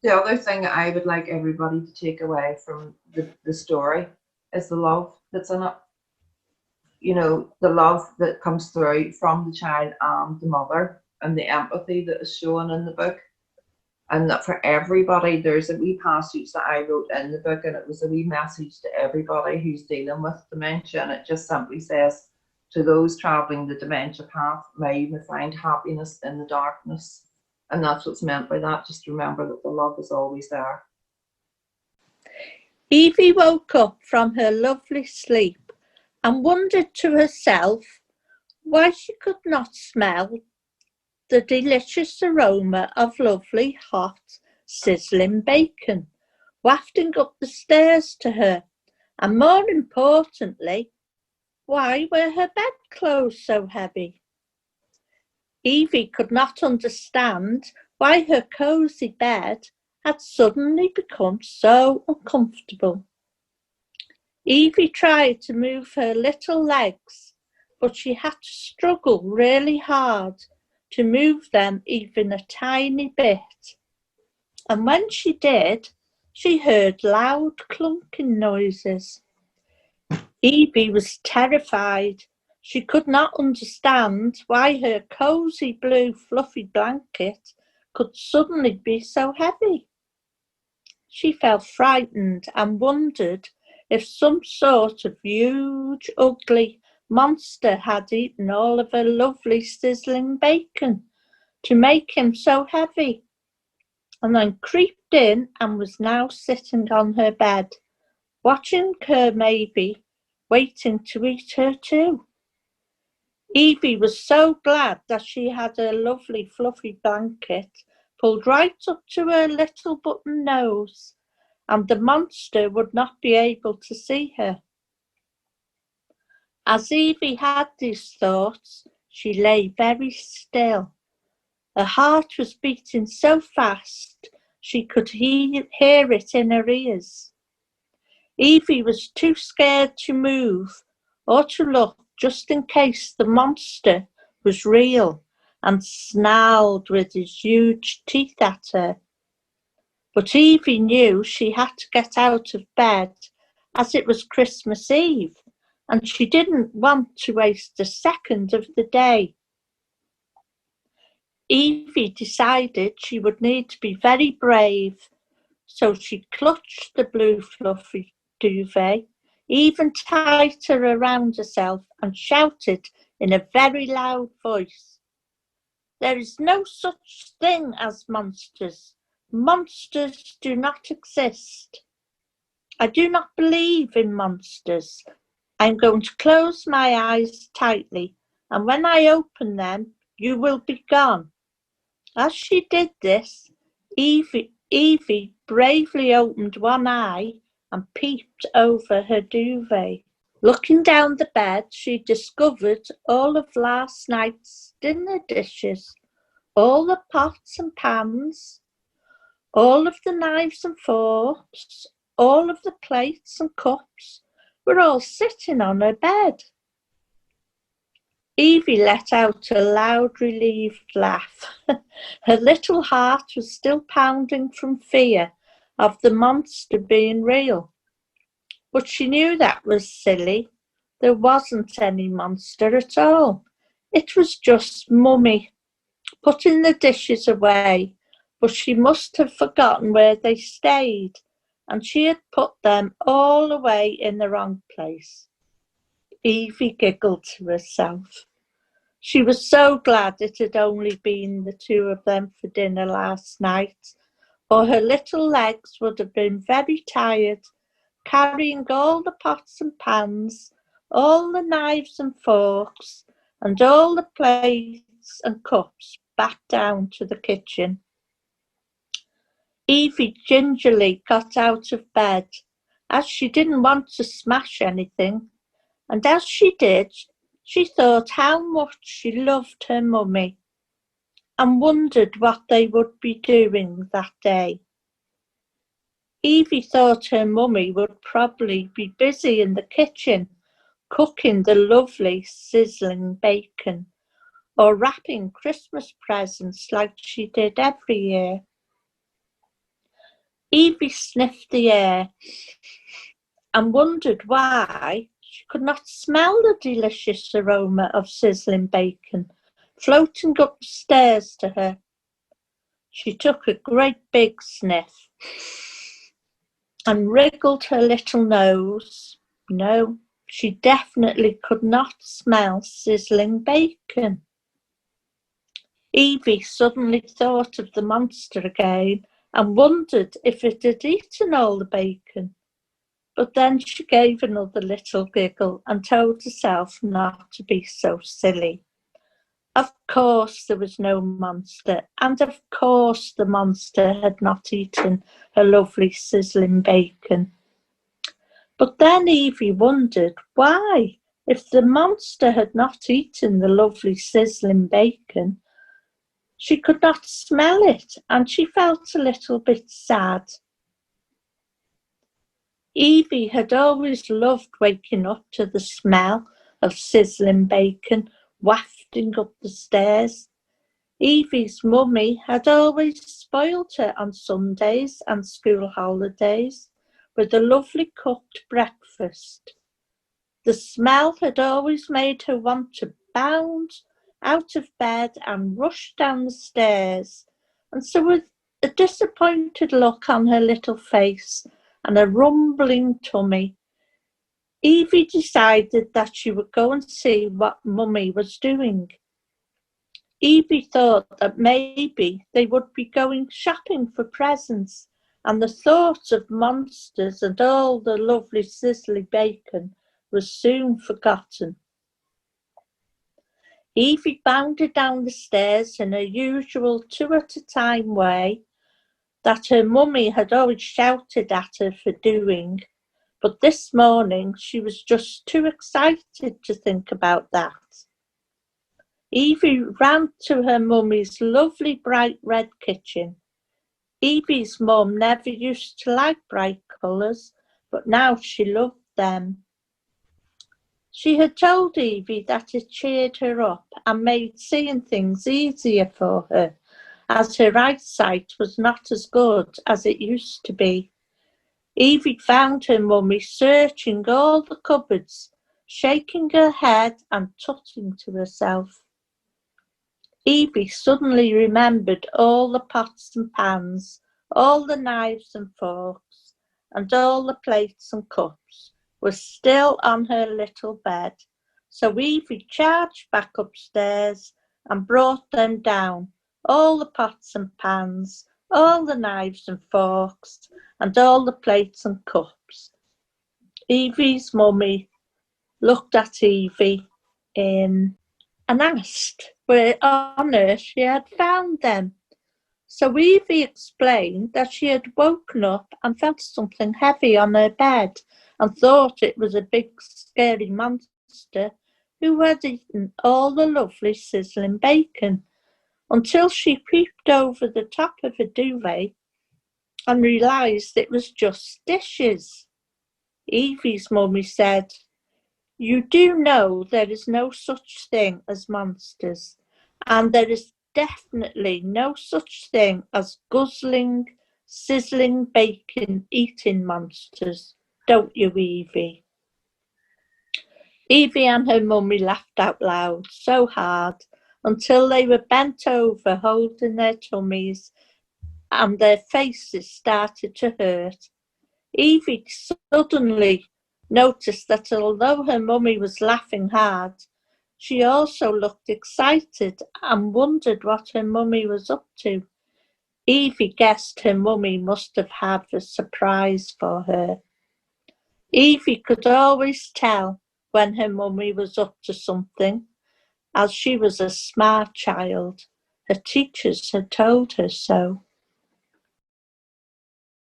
the other thing I would like everybody to take away from the story is the love that's in it. You know, the love that comes through from the child and the mother, and the empathy that is shown in the book. And that for everybody, there's a wee passage that I wrote in the book, and it was a wee message to everybody who's dealing with dementia. And it just simply says, to those traveling the dementia path, may you find happiness in the darkness. And that's what's meant by that. Just remember that the love is always there. Evie woke up from her lovely sleep and wondered to herself why she could not smell the delicious aroma of lovely, hot, sizzling bacon wafting up the stairs to her, and more importantly, why were her bedclothes so heavy? Evie could not understand why her cosy bed had suddenly become so uncomfortable. Evie tried to move her little legs, but she had to struggle really hard to move them even a tiny bit. And when she did, she heard loud clunking noises. Evie was terrified. She could not understand why her cosy blue fluffy blanket could suddenly be so heavy. She felt frightened and wondered if some sort of huge, ugly monster had eaten all of her lovely sizzling bacon to make him so heavy, and then creeped in and was now sitting on her bed, watching her, maybe waiting to eat her too. Evie was so glad that she had her lovely fluffy blanket pulled right up to her little button nose, and the monster would not be able to see her. As Evie had these thoughts, she lay very still. Her heart was beating so fast she could hear it in her ears. Evie was too scared to move or to look, just in case the monster was real and snarled with his huge teeth at her. But Evie knew she had to get out of bed, as it was Christmas Eve, and she didn't want to waste a second of the day. Evie decided she would need to be very brave, so she clutched the blue fluffy duvet even tighter around herself and shouted in a very loud voice, "There is no such thing as monsters. Monsters do not exist. I do not believe in monsters. I'm going to close my eyes tightly, and when I open them, you will be gone." As she did this, Evie bravely opened one eye and peeped over her duvet. Looking down the bed, she discovered all of last night's dinner dishes, all the pots and pans, all of the knives and forks, all of the plates and cups were all sitting on her bed. Evie let out a loud, relieved laugh. Her little heart was still pounding from fear of the monster being real. But she knew that was silly. There wasn't any monster at all. It was just Mummy, putting the dishes away, but she must have forgotten where they stayed, and she had put them all away in the wrong place. Evie giggled to herself. She was so glad it had only been the two of them for dinner last night, or her little legs would have been very tired, carrying all the pots and pans, all the knives and forks, and all the plates and cups back down to the kitchen. Evie gingerly got out of bed, as she didn't want to smash anything, and as she did, she thought how much she loved her mummy and wondered what they would be doing that day. Evie thought her mummy would probably be busy in the kitchen cooking the lovely sizzling bacon or wrapping Christmas presents like she did every year. Evie sniffed the air and wondered why she could not smell the delicious aroma of sizzling bacon floating upstairs to her. She took a great big sniff and wriggled her little nose. No, she definitely could not smell sizzling bacon. Evie suddenly thought of the monster again and wondered if it had eaten all the bacon. But then she gave another little giggle and told herself not to be so silly. Of course there was no monster, and of course the monster had not eaten her lovely sizzling bacon. But then Evie wondered why, if the monster had not eaten the lovely sizzling bacon, she could not smell it, and she felt a little bit sad. Evie had always loved waking up to the smell of sizzling bacon wafting up the stairs. Evie's mummy had always spoiled her on Sundays and school holidays with a lovely cooked breakfast. The smell had always made her want to bound out of bed and rush down the stairs, and so with a disappointed look on her little face and a rumbling tummy, Evie decided that she would go and see what Mummy was doing. Evie thought that maybe they would be going shopping for presents, and the thought of monsters and all the lovely sizzling bacon was soon forgotten. Evie bounded down the stairs in her usual 2-at-a-time way that her mummy had always shouted at her for doing, but this morning she was just too excited to think about that. Evie ran to her mummy's lovely bright red kitchen. Evie's mum never used to like bright colours, but now she loved them. She had told Evie that it cheered her up and made seeing things easier for her, as her eyesight was not as good as it used to be. Evie found her mummy searching all the cupboards, shaking her head and tutting to herself. Evie suddenly remembered all the pots and pans, all the knives and forks, and all the plates and cups were still on her little bed, so Evie charged back upstairs and brought them down, all the pots and pans, all the knives and forks, and all the plates and cups. Evie's mummy looked at Evie and asked where on earth she had found them. So Evie explained that she had woken up and felt something heavy on her bed and thought it was a big scary monster who had eaten all the lovely sizzling bacon, until she peeped over the top of a duvet and realised it was just dishes. Evie's mummy said, "You do know there is no such thing as monsters, and there is definitely no such thing as guzzling, sizzling bacon eating monsters, don't you, Evie?" Evie and her mummy laughed out loud so hard until they were bent over holding their tummies and their faces started to hurt. Evie suddenly noticed that although her mummy was laughing hard, she also looked excited and wondered what her mummy was up to. Evie guessed her mummy must have had a surprise for her. Evie could always tell when her mummy was up to something, as she was a smart child. Her teachers had told her so.